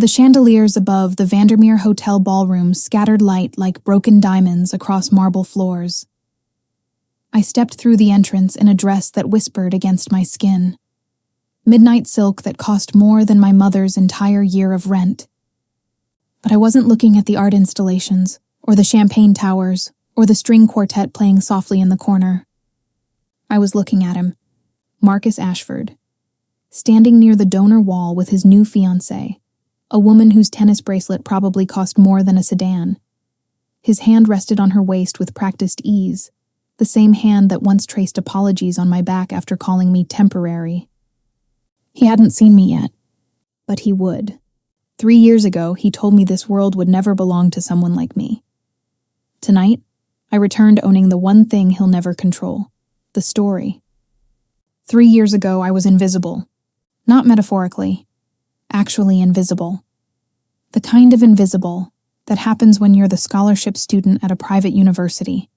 The chandeliers above the Vandermeer Hotel ballroom scattered light like broken diamonds across marble floors. I stepped through the entrance in a dress that whispered against my skin. Midnight silk that cost more than my mother's entire year of rent. But I wasn't looking at the art installations, or the champagne towers, or the string quartet playing softly in the corner. I was looking at him, Marcus Ashford, standing near the donor wall with his new fiancée, a woman whose tennis bracelet probably cost more than a sedan. His hand rested on her waist with practiced ease, the same hand that once traced apologies on my back after calling me temporary. He hadn't seen me yet, but he would. 3 years ago, he told me this world would never belong to someone like me. Tonight, I returned owning the one thing he'll never control, the story. 3 years ago, I was invisible. Not metaphorically, actually invisible. The kind of invisible that happens when you're the scholarship student at a private university,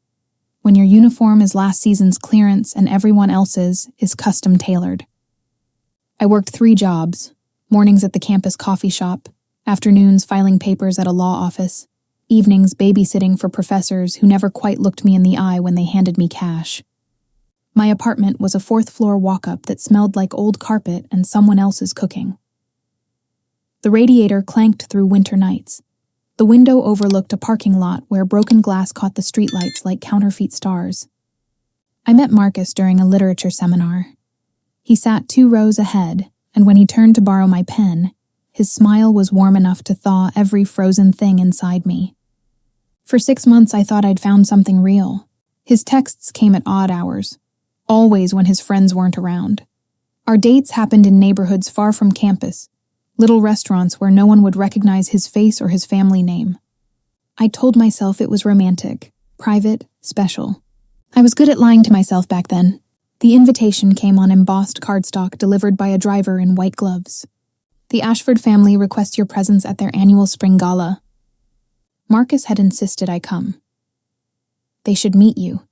when your uniform is last season's clearance and everyone else's is custom tailored. I worked 3 jobs, mornings at the campus coffee shop, afternoons filing papers at a law office, evenings babysitting for professors who never quite looked me in the eye when they handed me cash. My apartment was a 4th-floor walk-up that smelled like old carpet and someone else's cooking. The radiator clanked through winter nights. The window overlooked a parking lot where broken glass caught the streetlights like counterfeit stars. I met Marcus during a literature seminar. He sat 2 rows ahead, and when he turned to borrow my pen, his smile was warm enough to thaw every frozen thing inside me. For 6 months, I thought I'd found something real. His texts came at odd hours, always when his friends weren't around. Our dates happened in neighborhoods far from campus, little restaurants where no one would recognize his face or his family name. I told myself it was romantic, private, special. I was good at lying to myself back then. The invitation came on embossed cardstock delivered by a driver in white gloves. The Ashford family requests your presence at their annual spring gala. Marcus had insisted I come. They should meet you,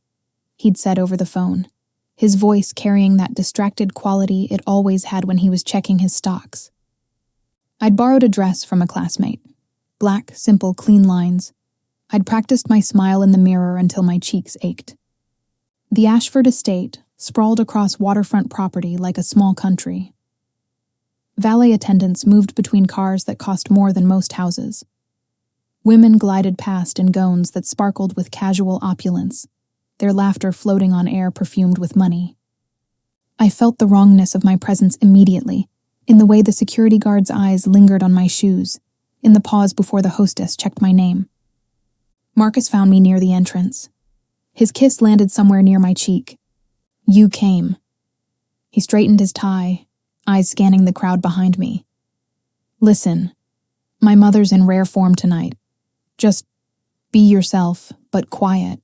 he'd said over the phone, his voice carrying that distracted quality it always had when he was checking his stocks. I'd borrowed a dress from a classmate. Black, simple, clean lines. I'd practiced my smile in the mirror until my cheeks ached. The Ashford estate sprawled across waterfront property like a small country. Valet attendants moved between cars that cost more than most houses. Women glided past in gowns that sparkled with casual opulence, their laughter floating on air perfumed with money. I felt the wrongness of my presence immediately, in the way the security guard's eyes lingered on my shoes, in the pause before the hostess checked my name. Marcus found me near the entrance. His kiss landed somewhere near my cheek. You came. He straightened his tie, eyes scanning the crowd behind me. Listen, my mother's in rare form tonight. Just be yourself, but quiet.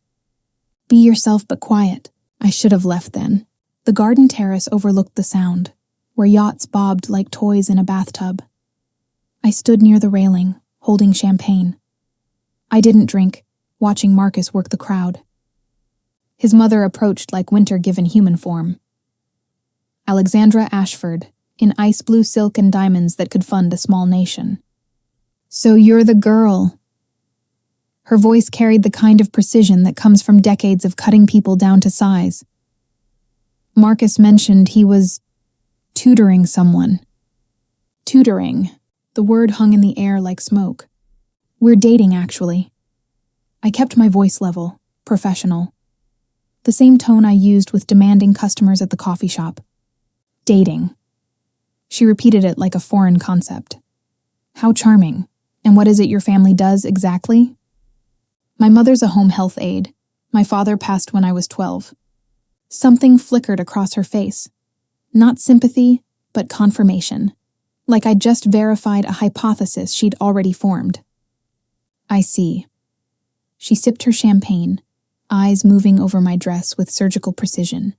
Be yourself, but quiet. I should have left then. The garden terrace overlooked the Sound, where yachts bobbed like toys in a bathtub. I stood near the railing, holding champagne. I didn't drink, watching Marcus work the crowd. His mother approached like winter given human form. Alexandra Ashford, in ice blue silk and diamonds that could fund a small nation. So you're the girl. Her voice carried the kind of precision that comes from decades of cutting people down to size. Marcus mentioned he was tutoring someone. Tutoring. The word hung in the air like smoke. We're dating, actually. I kept my voice level, professional. The same tone I used with demanding customers at the coffee shop. Dating. She repeated it like a foreign concept. How charming. And what is it your family does exactly? My mother's a home health aide. My father passed when I was 12. Something flickered across her face. Not sympathy, but confirmation. Like I'd just verified a hypothesis she'd already formed. I see. She sipped her champagne, eyes moving over my dress with surgical precision.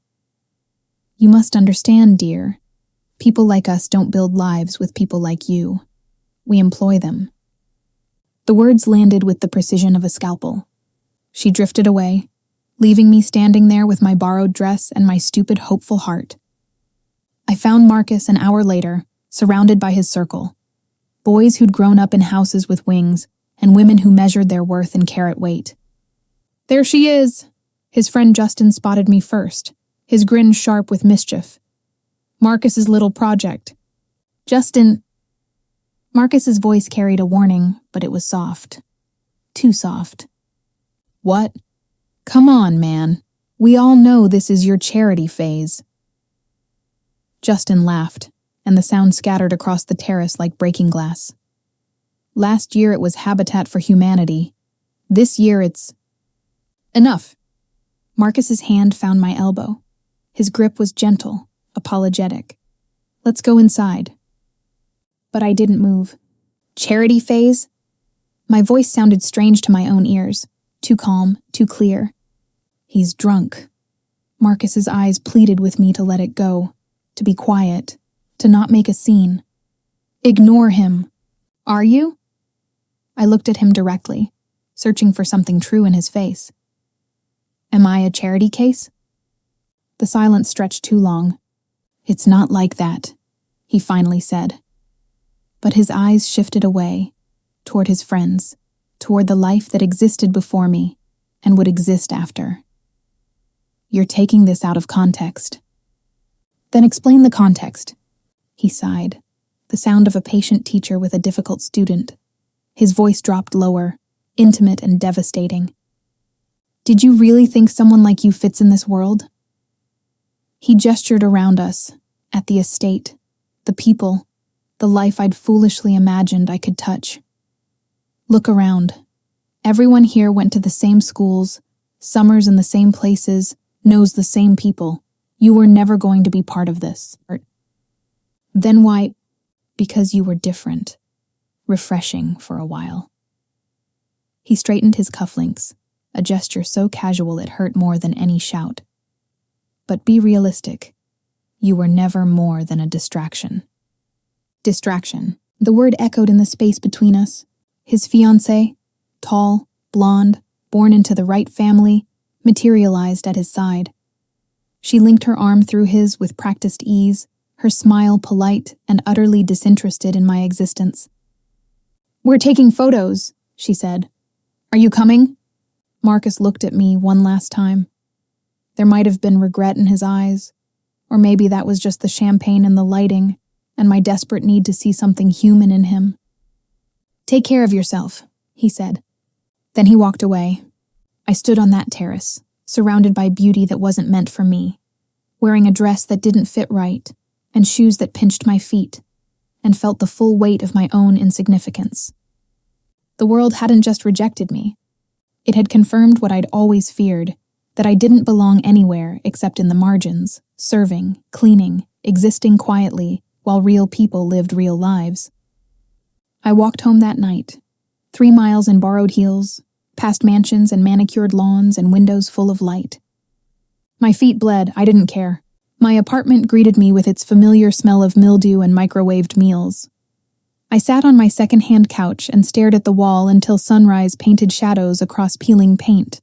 You must understand, dear. People like us don't build lives with people like you. We employ them. The words landed with the precision of a scalpel. She drifted away, leaving me standing there with my borrowed dress and my stupid, hopeful heart. I found Marcus an hour later, surrounded by his circle. Boys who'd grown up in houses with wings, and women who measured their worth in carat weight. "There she is!" His friend Justin spotted me first, his grin sharp with mischief. "Marcus's little project." "Justin..." Marcus's voice carried a warning, but it was soft. Too soft. "What? Come on, man. We all know this is your charity phase." Justin laughed, and the sound scattered across the terrace like breaking glass. "Last year it was Habitat for Humanity. This year it's..." "Enough." Marcus's hand found my elbow. His grip was gentle, apologetic. "Let's go inside." But I didn't move. "Charity phase?" My voice sounded strange to my own ears, too calm, too clear. "He's drunk." Marcus's eyes pleaded with me to let it go, to be quiet, to not make a scene. "Ignore him." "Are you?" I looked at him directly, searching for something true in his face. "Am I a charity case?" The silence stretched too long. "It's not like that," he finally said. But his eyes shifted away, toward his friends, toward the life that existed before me and would exist after. "You're taking this out of context." "Then explain the context." He sighed, the sound of a patient teacher with a difficult student. His voice dropped lower, intimate and devastating. "Did you really think someone like you fits in this world?" He gestured around us, at the estate, the people, the life I'd foolishly imagined I could touch. "Look around. Everyone here went to the same schools, summers in the same places, knows the same people. You were never going to be part of this." "Then why?" "Because you were different. Refreshing for a while." He straightened his cufflinks, a gesture so casual it hurt more than any shout. "But be realistic. You were never more than a distraction." Distraction. The word echoed in the space between us. His fiancée, tall, blonde, born into the right family, materialized at his side. She linked her arm through his with practiced ease, her smile polite and utterly disinterested in my existence. "We're taking photos," she said. "Are you coming?" Marcus looked at me one last time. There might have been regret in his eyes, or maybe that was just the champagne and the lighting, and my desperate need to see something human in him. "Take care of yourself," he said. Then he walked away. I stood on that terrace, surrounded by beauty that wasn't meant for me, wearing a dress that didn't fit right, and shoes that pinched my feet, and felt the full weight of my own insignificance. The world hadn't just rejected me. It had confirmed what I'd always feared, that I didn't belong anywhere except in the margins, serving, cleaning, existing quietly, while real people lived real lives. I walked home that night, 3 miles in borrowed heels, past mansions and manicured lawns and windows full of light. My feet bled, I didn't care. My apartment greeted me with its familiar smell of mildew and microwaved meals. I sat on my second-hand couch and stared at the wall until sunrise painted shadows across peeling paint.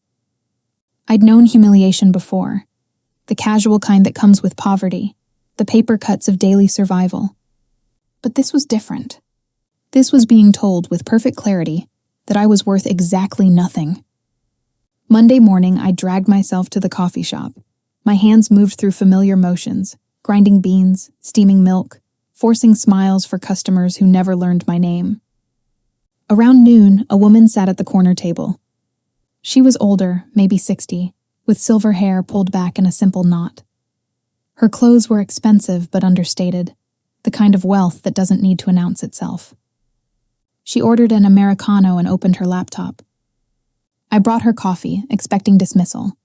I'd known humiliation before, the casual kind that comes with poverty, the paper cuts of daily survival. But this was different. This was being told with perfect clarity that I was worth exactly nothing. Monday morning, I dragged myself to the coffee shop. My hands moved through familiar motions, grinding beans, steaming milk, forcing smiles for customers who never learned my name. Around noon, a woman sat at the corner table. She was older, maybe 60, with silver hair pulled back in a simple knot. Her clothes were expensive but understated, the kind of wealth that doesn't need to announce itself. She ordered an Americano and opened her laptop. I brought her coffee, expecting dismissal.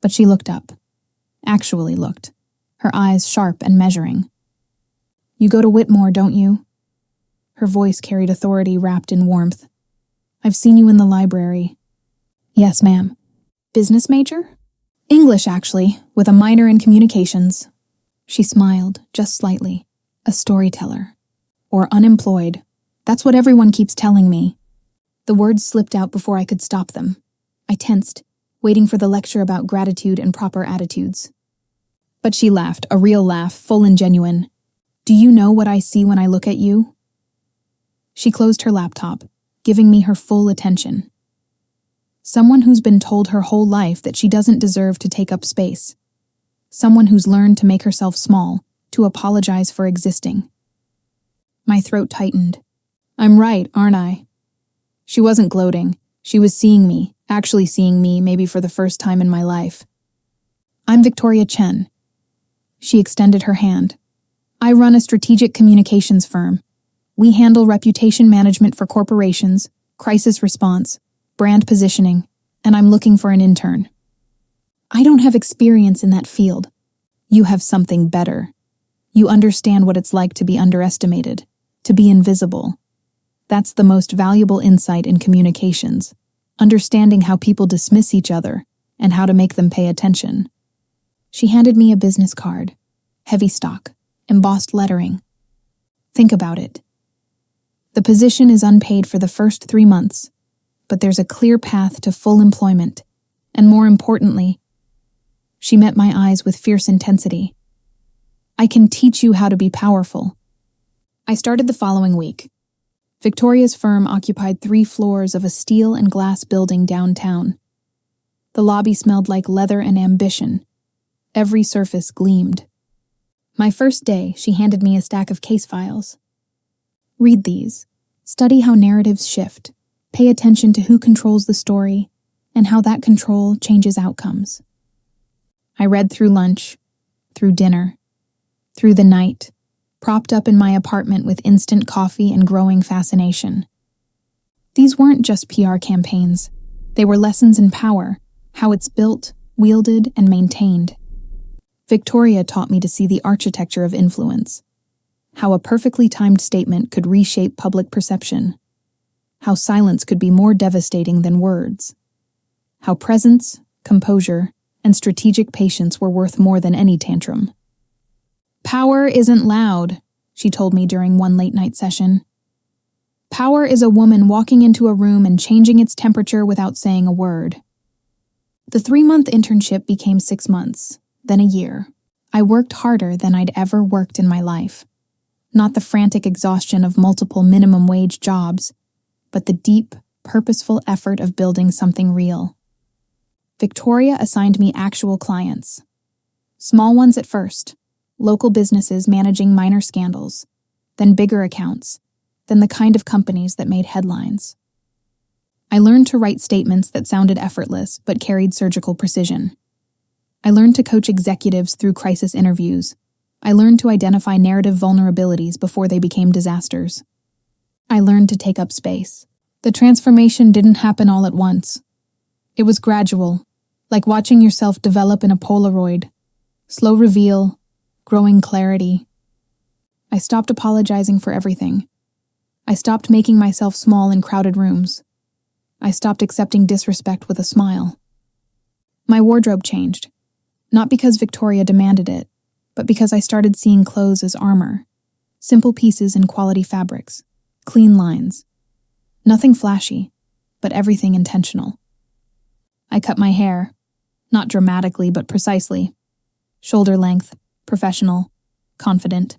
But she looked up. Actually looked, her eyes sharp and measuring. "You go to Whitmore, don't you?" Her voice carried authority wrapped in warmth. "I've seen you in the library." "Yes, ma'am." "Business major?" "English, actually, with a minor in communications." She smiled, just slightly. "A storyteller. Or unemployed. That's what everyone keeps telling me." The words slipped out before I could stop them. I tensed, waiting for the lecture about gratitude and proper attitudes. But she laughed, a real laugh, full and genuine. "Do you know what I see when I look at you?" She closed her laptop, giving me her full attention. Someone who's been told her whole life that she doesn't deserve to take up space. Someone who's learned to make herself small, to apologize for existing. My throat tightened. I'm right, aren't I? She wasn't gloating. She was seeing me, actually seeing me, maybe for the first time in my life. I'm Victoria Chen. She extended her hand. I run a strategic communications firm. We handle reputation management for corporations, crisis response, brand positioning, and I'm looking for an intern. I don't have experience in that field. You have something better. You understand what it's like to be underestimated, to be invisible. That's the most valuable insight in communications, understanding how people dismiss each other and how to make them pay attention. She handed me a business card, heavy stock, embossed lettering. Think about it. The position is unpaid for the first 3 months, but there's a clear path to full employment, and more importantly, she met my eyes with fierce intensity. I can teach you how to be powerful. I started the following week. Victoria's firm occupied 3 floors of a steel and glass building downtown. The lobby smelled like leather and ambition. Every surface gleamed. My first day, she handed me a stack of case files. Read these. Study how narratives shift. Pay attention to who controls the story and how that control changes outcomes. I read through lunch, through dinner, through the night, propped up in my apartment with instant coffee and growing fascination. These weren't just PR campaigns. They were lessons in power, how it's built, wielded, and maintained. Victoria taught me to see the architecture of influence, how a perfectly timed statement could reshape public perception, how silence could be more devastating than words, how presence, composure, and strategic patience were worth more than any tantrum. Power isn't loud, she told me during one late-night session. Power is a woman walking into a room and changing its temperature without saying a word. The 3-month internship became 6 months, then a year. I worked harder than I'd ever worked in my life. Not the frantic exhaustion of multiple minimum wage jobs, but the deep, purposeful effort of building something real. Victoria assigned me actual clients. Small ones at first, local businesses managing minor scandals, then bigger accounts, then the kind of companies that made headlines. I learned to write statements that sounded effortless but carried surgical precision. I learned to coach executives through crisis interviews. I learned to identify narrative vulnerabilities before they became disasters. I learned to take up space. The transformation didn't happen all at once. It was gradual, like watching yourself develop in a Polaroid. Slow reveal, growing clarity. I stopped apologizing for everything. I stopped making myself small in crowded rooms. I stopped accepting disrespect with a smile. My wardrobe changed, not because Victoria demanded it, but because I started seeing clothes as armor. Simple pieces in quality fabrics, clean lines. Nothing flashy, but everything intentional. I cut my hair, not dramatically but precisely. Shoulder length, professional, confident.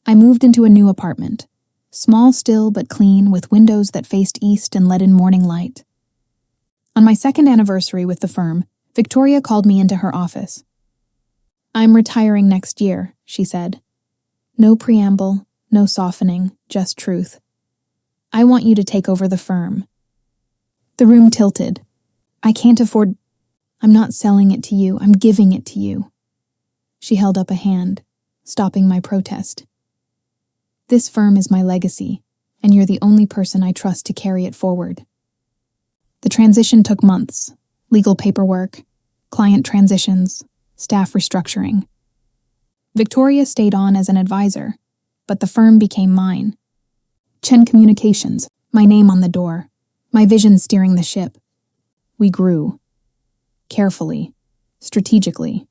I moved into a new apartment, small still but clean, with windows that faced east and let in morning light. On my 2nd anniversary with the firm, Victoria called me into her office. I'm retiring next year, she said. No preamble, no softening, just truth. I want you to take over the firm. The room tilted. I can't afford... I'm not selling it to you, I'm giving it to you. She held up a hand, stopping my protest. This firm is my legacy, and you're the only person I trust to carry it forward. The transition took months. Legal paperwork, client transitions, staff restructuring. Victoria stayed on as an advisor, but the firm became mine. Chen Communications, my name on the door, my vision steering the ship. We grew. Carefully, strategically.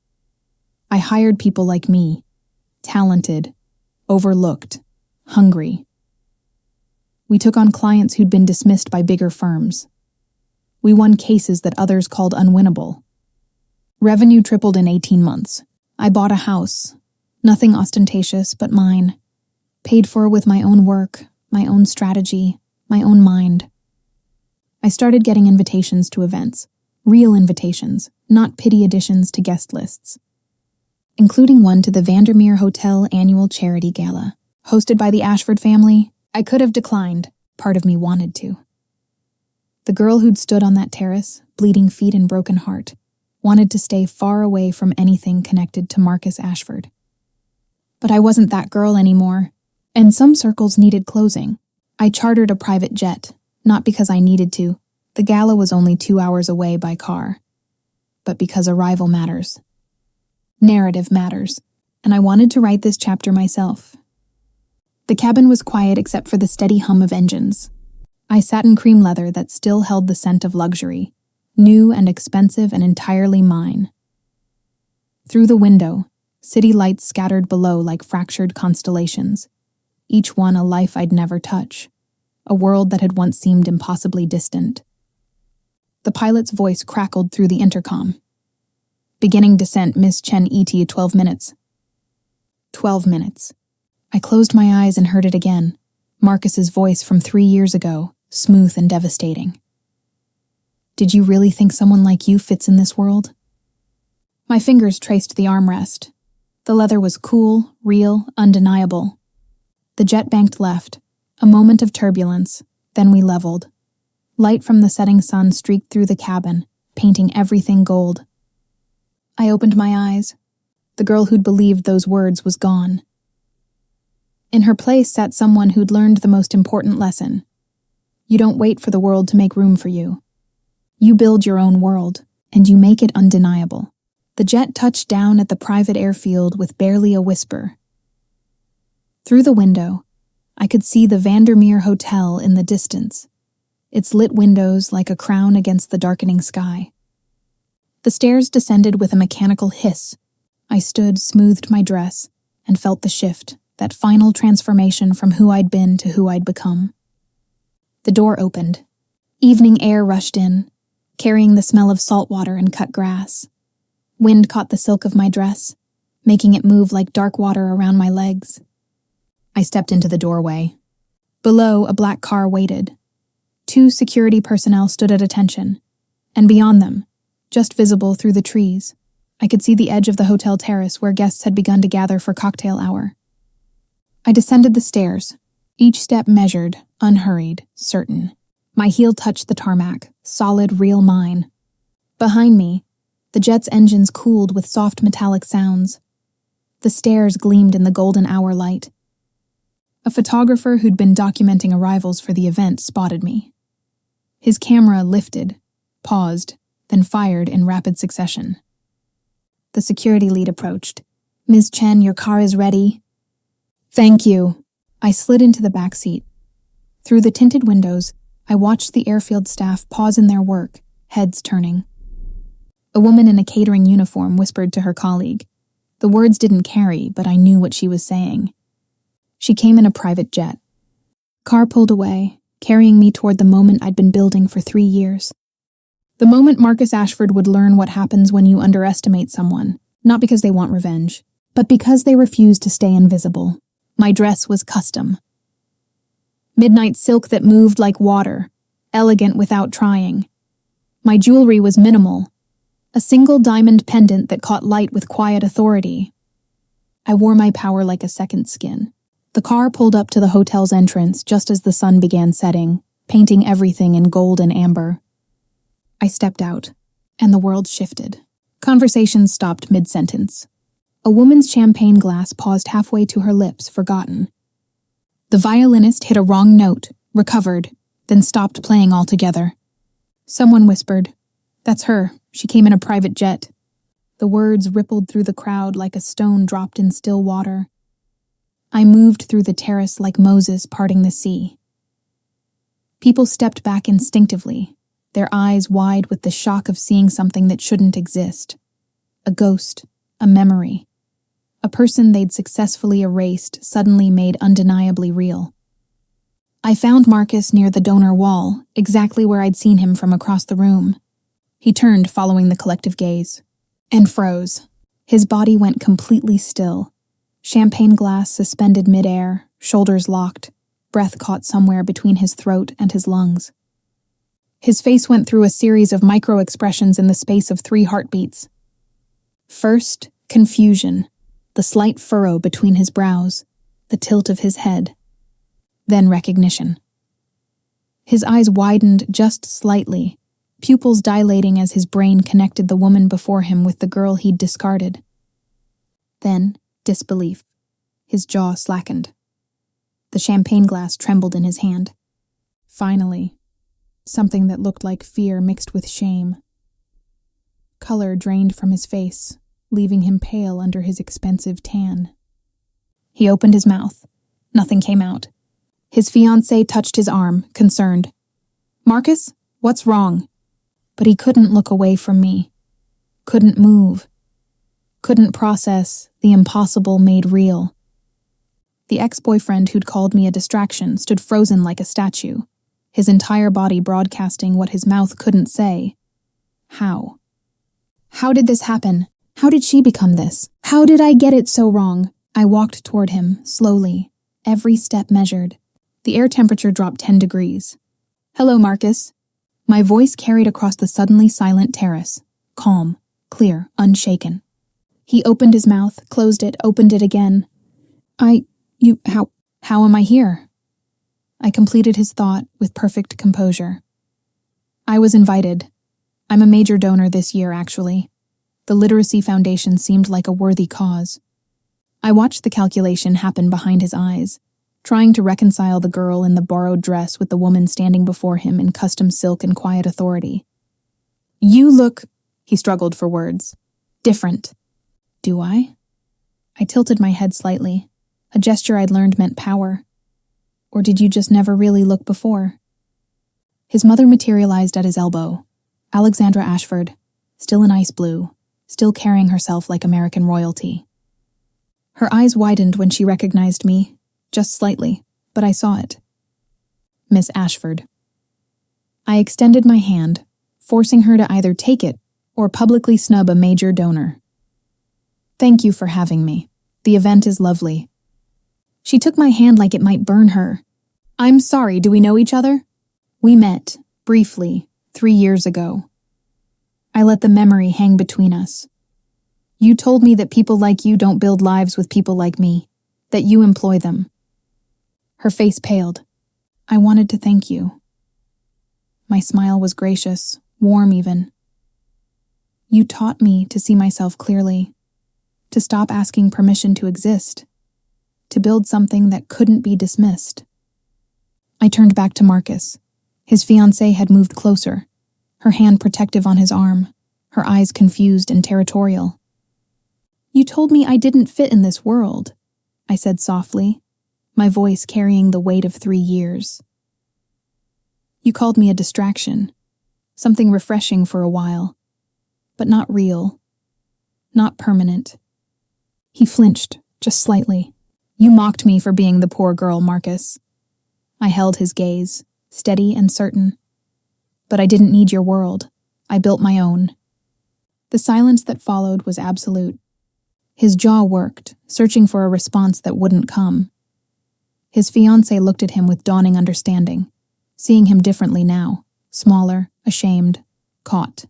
I hired people like me, talented, overlooked, hungry. We took on clients who'd been dismissed by bigger firms. We won cases that others called unwinnable. Revenue tripled in 18 months. I bought a house, nothing ostentatious but mine, paid for with my own work, my own strategy, my own mind. I started getting invitations to events, real invitations, not pity additions to guest lists, including one to the Vandermeer Hotel annual charity gala. Hosted by the Ashford family, I could have declined. Part of me wanted to. The girl who'd stood on that terrace, bleeding feet and broken heart, wanted to stay far away from anything connected to Marcus Ashford. But I wasn't that girl anymore, and some circles needed closing. I chartered a private jet, not because I needed to. The gala was only 2 hours away by car, but because arrival matters. Narrative matters, and I wanted to write this chapter myself. The cabin was quiet except for the steady hum of engines. I sat in cream leather that still held the scent of luxury, new and expensive and entirely mine. Through the window, city lights scattered below like fractured constellations, each one a life I'd never touch, a world that had once seemed impossibly distant. The pilot's voice crackled through the intercom. Beginning descent, Miss Chen ET 12 minutes. 12 minutes. I closed my eyes and heard it again. Marcus's voice from 3 years ago, smooth and devastating. Did you really think someone like you fits in this world? My fingers traced the armrest. The leather was cool, real, undeniable. The jet banked left, a moment of turbulence, then we leveled. Light from the setting sun streaked through the cabin, painting everything gold. I opened my eyes. The girl who'd believed those words was gone. In her place sat someone who'd learned the most important lesson. You don't wait for the world to make room for you. You build your own world, and you make it undeniable. The jet touched down at the private airfield with barely a whisper. Through the window, I could see the Vandermeer Hotel in the distance, its lit windows like a crown against the darkening sky. The stairs descended with a mechanical hiss. I stood, smoothed my dress, and felt the shift, that final transformation from who I'd been to who I'd become. The door opened. Evening air rushed in, carrying the smell of salt water and cut grass. Wind caught the silk of my dress, making it move like dark water around my legs. I stepped into the doorway. Below, a black car waited. 2 security personnel stood at attention, and beyond them, just visible through the trees, I could see the edge of the hotel terrace where guests had begun to gather for cocktail hour. I descended the stairs, each step measured, unhurried, certain. My heel touched the tarmac, solid, real mine. Behind me, the jet's engines cooled with soft metallic sounds. The stairs gleamed in the golden hour light. A photographer who'd been documenting arrivals for the event spotted me. His camera lifted, paused, then fired in rapid succession. The security lead approached. "Ms. Chen, your car is ready." "Thank you." I slid into the back seat. Through the tinted windows, I watched the airfield staff pause in their work, heads turning. A woman in a catering uniform whispered to her colleague. The words didn't carry, but I knew what she was saying. She came in a private jet. Car pulled away, carrying me toward the moment I'd been building for 3 years. The moment Marcus Ashford would learn what happens when you underestimate someone, not because they want revenge, but because they refuse to stay invisible. My dress was custom. Midnight silk that moved like water, elegant without trying. My jewelry was minimal, a single diamond pendant that caught light with quiet authority. I wore my power like a second skin. The car pulled up to the hotel's entrance just as the sun began setting, painting everything in gold and amber. I stepped out, and the world shifted. Conversations stopped mid-sentence. A woman's champagne glass paused halfway to her lips, forgotten. The violinist hit a wrong note, recovered, then stopped playing altogether. Someone whispered, "That's her. She came in a private jet." The words rippled through the crowd like a stone dropped in still water. I moved through the terrace like Moses parting the sea. People stepped back instinctively, their eyes wide with the shock of seeing something that shouldn't exist. A ghost, a memory. A person they'd successfully erased, suddenly made undeniably real. I found Marcus near the donor wall, exactly where I'd seen him from across the room. He turned, following the collective gaze, and froze. His body went completely still. Champagne glass suspended midair, shoulders locked, breath caught somewhere between his throat and his lungs. His face went through a series of micro-expressions in the space of 3 heartbeats. First, confusion, the slight furrow between his brows, the tilt of his head. Then recognition. His eyes widened just slightly, pupils dilating as his brain connected the woman before him with the girl he'd discarded. Then, disbelief. His jaw slackened. The champagne glass trembled in his hand. Finally, something that looked like fear mixed with shame. Color drained from his face, leaving him pale under his expensive tan. He opened his mouth. Nothing came out. His fiancée touched his arm, concerned. "Marcus, what's wrong?" But he couldn't look away from me. Couldn't move. Couldn't process the impossible made real. The ex-boyfriend who'd called me a distraction stood frozen like a statue, his entire body broadcasting what his mouth couldn't say. How? How did this happen? How did she become this? How did I get it so wrong? I walked toward him, slowly, every step measured. The air temperature dropped 10 degrees. "Hello, Marcus." My voice carried across the suddenly silent terrace, calm, clear, unshaken. He opened his mouth, closed it, opened it again. How am I here?" I completed his thought with perfect composure. "I was invited. I'm a major donor this year, actually. The Literacy Foundation seemed like a worthy cause." I watched the calculation happen behind his eyes, trying to reconcile the girl in the borrowed dress with the woman standing before him in custom silk and quiet authority. "You look," he struggled for words, "different." "Do I?" I tilted my head slightly, a gesture I'd learned meant power. "Or did you just never really look before?" His mother materialized at his elbow, Alexandra Ashford, still in ice blue, still carrying herself like American royalty. Her eyes widened when she recognized me, just slightly, but I saw it. "Miss Ashford." I extended my hand, forcing her to either take it or publicly snub a major donor. "Thank you for having me. The event is lovely." She took my hand like it might burn her. "I'm sorry, do we know each other?" "We met, briefly, 3 years ago." I let the memory hang between us. "You told me that people like you don't build lives with people like me, that you employ them." Her face paled. "I wanted to thank you." My smile was gracious, warm even. "You taught me to see myself clearly, to stop asking permission to exist, to build something that couldn't be dismissed." I turned back to Marcus. His fiancée had moved closer, her hand protective on his arm, her eyes confused and territorial. "You told me I didn't fit in this world," I said softly, my voice carrying the weight of 3 years. "You called me a distraction, something refreshing for a while, but not real, not permanent." He flinched, just slightly. "You mocked me for being the poor girl, Marcus." I held his gaze, steady and certain. "But I didn't need your world. I built my own." The silence that followed was absolute. His jaw worked, searching for a response that wouldn't come. His fiancée looked at him with dawning understanding, seeing him differently now, smaller, ashamed, caught.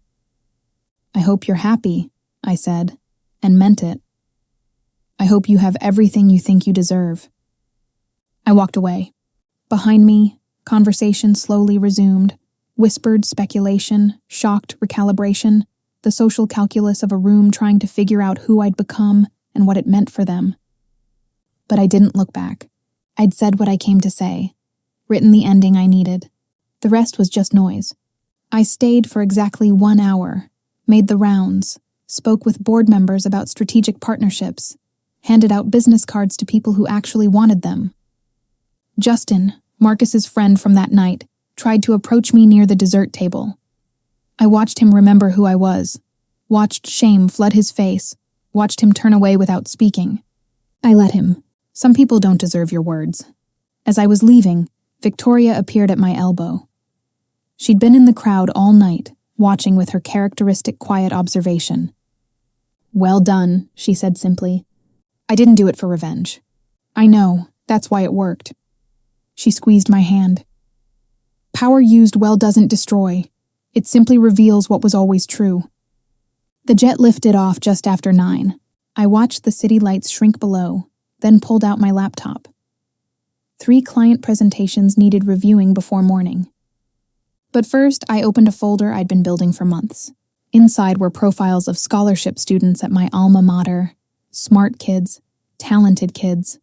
"I hope you're happy," I said, and meant it. "I hope you have everything you think you deserve." I walked away. Behind me, conversation slowly resumed, whispered speculation, shocked recalibration, the social calculus of a room trying to figure out who I'd become and what it meant for them. But I didn't look back. I'd said what I came to say, written the ending I needed. The rest was just noise. I stayed for exactly 1 hour, made the rounds, spoke with board members about strategic partnerships, handed out business cards to people who actually wanted them. Justin, Marcus's friend from that night, tried to approach me near the dessert table. I watched him remember who I was, watched shame flood his face, watched him turn away without speaking. I let him. Some people don't deserve your words. As I was leaving, Victoria appeared at my elbow. She'd been in the crowd all night, watching with her characteristic quiet observation. "Well done," she said simply. "I didn't do it for revenge. I know, that's why it worked." She squeezed my hand. Power used well doesn't destroy. It simply reveals what was always true. The jet lifted off just after 9. I watched the city lights shrink below, then pulled out my laptop. 3 client presentations needed reviewing before morning. But first, I opened a folder I'd been building for months. Inside were profiles of scholarship students at my alma mater, smart kids, talented kids,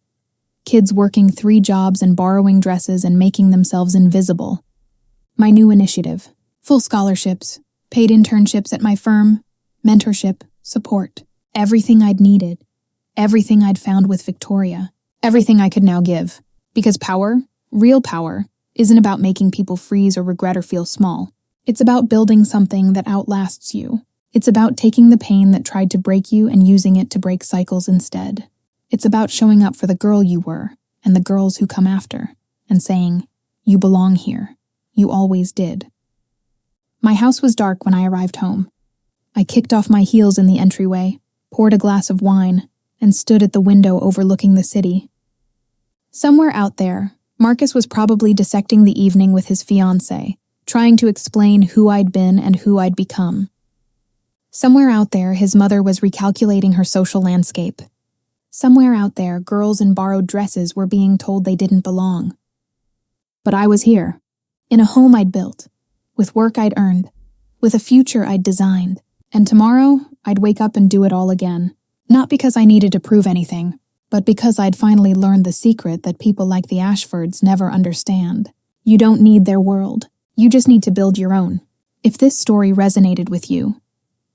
kids working 3 jobs and borrowing dresses and making themselves invisible. My new initiative: full scholarships, paid internships at my firm, mentorship, support, everything I'd needed, everything I'd found with Victoria, everything I could now give. Because power, real power, isn't about making people freeze or regret or feel small. It's about building something that outlasts you. It's about taking the pain that tried to break you and using it to break cycles instead. It's about showing up for the girl you were and the girls who come after and saying, you belong here. You always did. My house was dark when I arrived home. I kicked off my heels in the entryway, poured a glass of wine, and stood at the window overlooking the city. Somewhere out there, Marcus was probably dissecting the evening with his fiancée, trying to explain who I'd been and who I'd become. Somewhere out there, his mother was recalculating her social landscape. Somewhere out there, girls in borrowed dresses were being told they didn't belong. But I was here, in a home I'd built, with work I'd earned, with a future I'd designed, and tomorrow I'd wake up and do it all again. Not because I needed to prove anything, but because I'd finally learned the secret that people like the Ashfords never understand. You don't need their world. You just need to build your own. If this story resonated with you,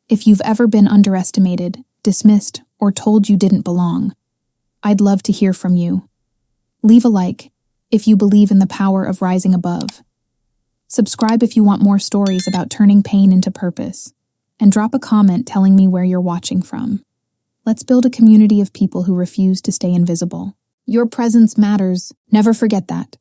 if you've ever been underestimated, dismissed, or told you didn't belong, I'd love to hear from you. Leave a like if you believe in the power of rising above. Subscribe if you want more stories about turning pain into purpose, and drop a comment telling me where you're watching from. Let's build a community of people who refuse to stay invisible. Your presence matters. Never forget that.